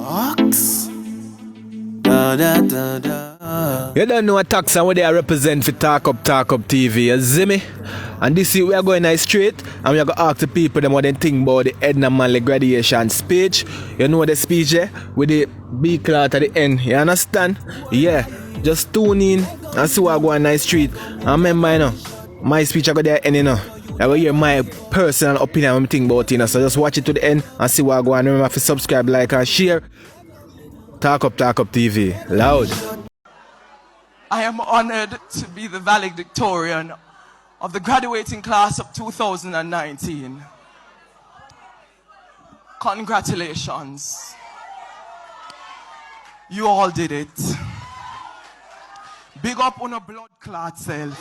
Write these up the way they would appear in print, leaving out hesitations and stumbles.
Vox? Da da da da. You don't know what tax and what they represent for Talkup TV, you see me? And this year we are going nice straight and we are going to ask the people them what they think about the Edna Manley graduation speech. You know the speech there? With the big claat at the end, you understand? Yeah, just tune in and see what going nice street. And remember, you know, my speech I got there end, you know. I will hear my personal opinion when I think about it, you know. So just watch it to the end and see what going on. Remember to subscribe, like and share. Talkup TV, loud. I am honored to be the valedictorian of the graduating class of 2019. Congratulations. You all did it. Big up on a blood clot self.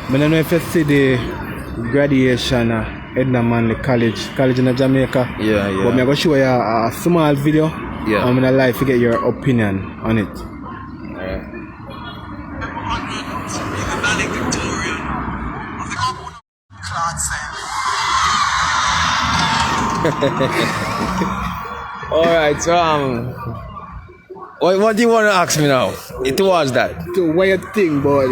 I don't know if you see the graduation at Edna Manley College in Jamaica. Yeah. But I'm going to show you a small video. Yeah. I'm going to like to get your opinion on it. I'm honored to be the valedictorian of the clot self. Alright, so what do you want to ask me now? It was that. So what you think about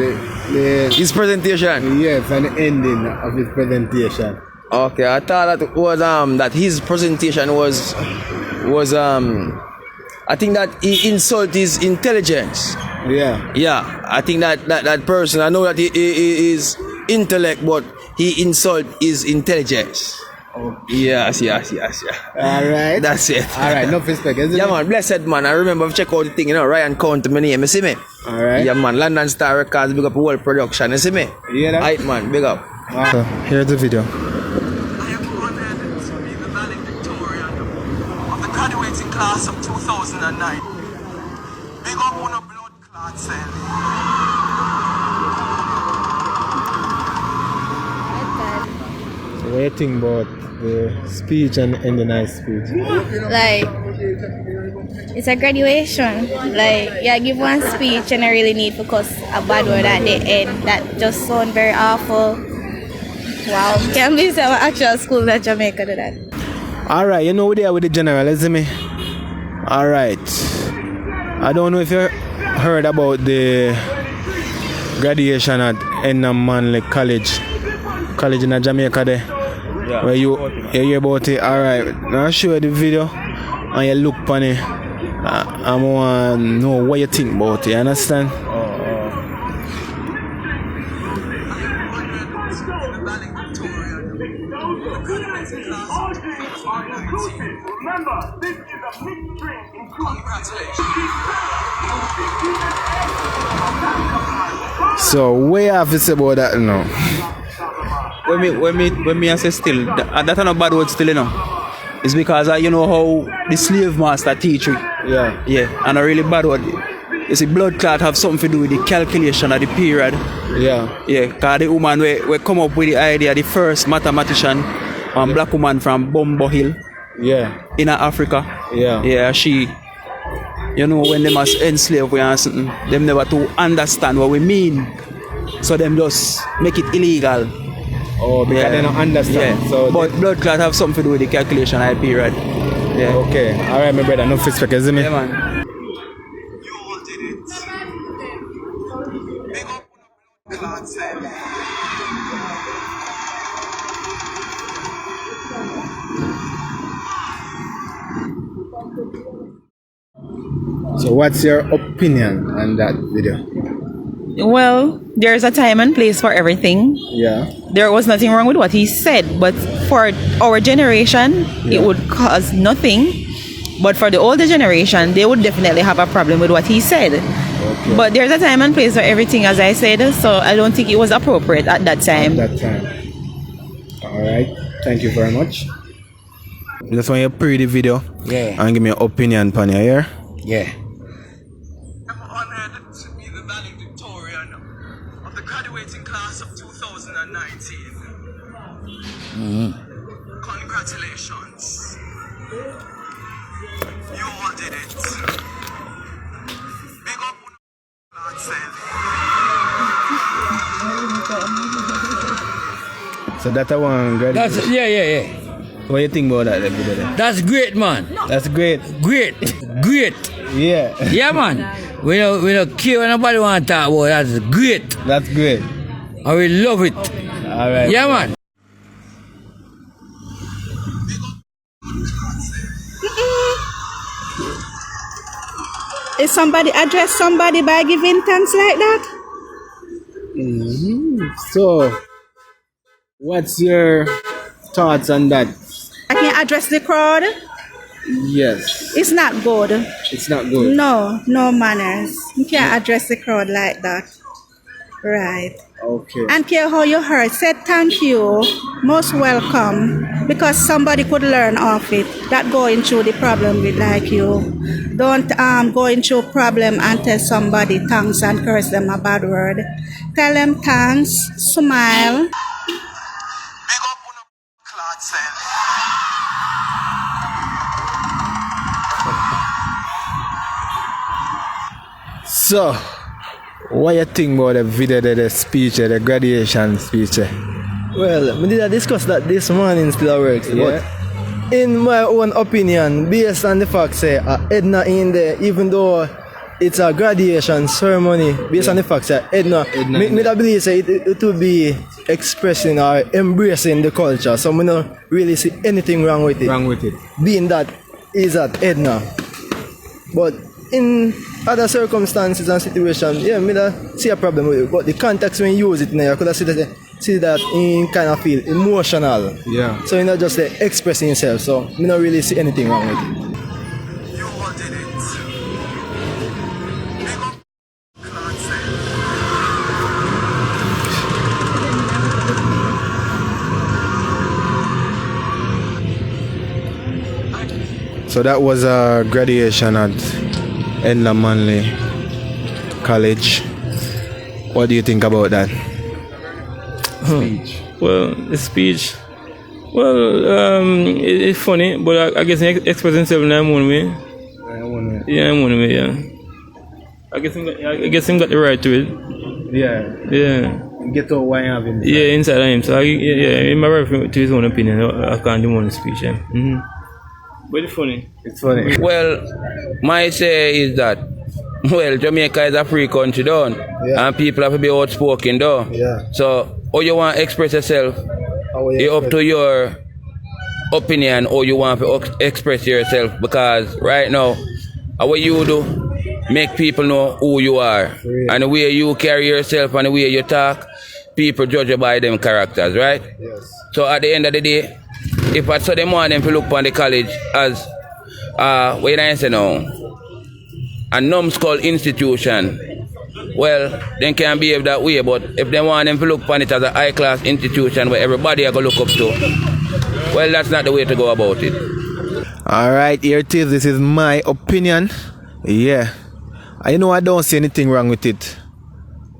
His presentation? yes, and the ending of his presentation? Okay, I thought that was that his presentation was I think that he insulted his intelligence. Yeah. Yeah, I think that person, I know that he is intellect, but he insult his intelligence. Okay. Yes. Alright. That's it. Alright, no respect, isn't Yeah, it? man, blessed man. I remember I've checked out the thing, you know, Ryan Count my name, you see me? Alright. Yeah, man, London Star Records, big up the whole production, you see me? Yeah, that? Right, man, big up. So, here's the video. I am honored to be the valedictorian of the graduating class of 2009. Big up on a blood clot self. What do you think about the speech and the nice speech? Like, it's a graduation. Like, yeah, give one speech and I really need to cuss a bad word at the end. That just sound very awful. Wow. Can't believe some actual school in Jamaica do that. Alright, you know we're there with the general, isn't me? Alright. I don't know if you heard about the graduation at Edna Manley College in Jamaica there. Yeah. Where you hear about it. Alright, now I'll show you the video and you look on it. I want to know what you think about it, you understand? Remember, this is a mixed string in congratulations. So, what you have to say about that now? When me I say still, that's not a bad word still, you know. It's because you know how the slave master teach you. Yeah. Yeah, and a really bad word. You see, blood clot have something to do with the calculation of the period. Yeah. Yeah, because the woman we come up with the idea, the first mathematician, black woman from Bumbo Hill. Yeah. In Africa. Yeah. Yeah, she, you know, when they must enslave we and something, them never to understand what we mean. So them just make it illegal. Oh, because they don't understand. Yeah. So but blood clot have something to do with the calculation of the period. Yeah. Okay. Alright, my brother, no respect, isn't it? Yeah, man. You all did it. Big up on a blood clot self. So what's your opinion on that video? Well, there's a time and place for everything. Yeah. There was nothing wrong with what he said, but for our generation, it would cause nothing. But for the older generation, they would definitely have a problem with what he said. Okay. But there's a time and place for everything, as I said, so I don't think it was appropriate at that time. At that time. Alright. Thank you very much. Just want you to play the video. Yeah. And give me your opinion on it, yeah? Yeah. I'm honored to be the valedictorian of the graduating class of 2019. Congratulations. You all did it. Big up on the blood self. So that's one graduation. That's yeah. What do you think about that, everybody? That's great, man. That's great. Great. Yeah. Yeah, man. We don't care what nobody want to talk about. That's great. That's great. I will love it. All right. Yeah, man. If somebody address somebody by giving thanks like that? So, what's your thoughts on that? I can address the crowd? Yes. It's not good. It's not good. No manners. You can't address the crowd like that. Right. Okay. And care how you heard. Said thank you. Most welcome. Because somebody could learn off it. That going through the problem with like you. Don't going through problem and tell somebody thanks and curse them a bad word. Tell them thanks. Smile. Big up on a claat cell. So, what you think about the video, the speech, the graduation speech? Well, we did discuss that this morning still works, Yeah. but in my own opinion, based on the fact say Edna in there, even though it's a graduation ceremony, based on the fact that Edna me believe say it will be expressing or embracing the culture, so we don't really see anything wrong with it. Being that is at Edna. But in other circumstances and situations, yeah, me don't see a problem with it. But the context when you use it, you could have see that in kind of feel emotional. Yeah. So you're not just expressing yourself. So me don't really see anything wrong with it. You all did it. Big up claat cell. So that was a graduation at Edna Manley College. What do you think about that? Speech. Well, the speech, it's funny, but I guess he expressed himself in one way. Yeah, in one way, yeah. I guess he got the right to it. Yeah. Get out why having. Yeah, inside of him. So in my reference to his own opinion, I can't do one speech. Yeah. But it's funny. Well, my say is that, well, Jamaica is a free country, though, and people have to be outspoken, though. Yeah. So, how you want to express yourself, it's up to your opinion, or you want to express yourself, because right now, what you do, make people know who you are, and the way you carry yourself and the way you talk, people judge you by them characters, right? Yes. So at the end of the day, if I saw them want them to look upon the college as, what I say now, a numbskull institution, well, they can behave that way, but if they want them to look upon it as a high-class institution where everybody are going to look up to, well, that's not the way to go about it. Alright, here it is. This is my opinion. Yeah. I know I don't see anything wrong with it.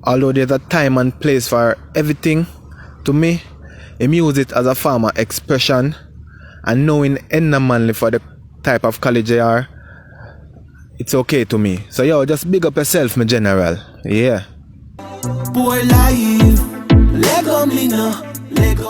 Although there's a time and place for everything, to me, I use it as a form of expression, and knowing Edna Manley for the type of college they are, it's okay to me. So yo, just big up yourself, my general. Yeah. Boy life, Lego me now, Lego.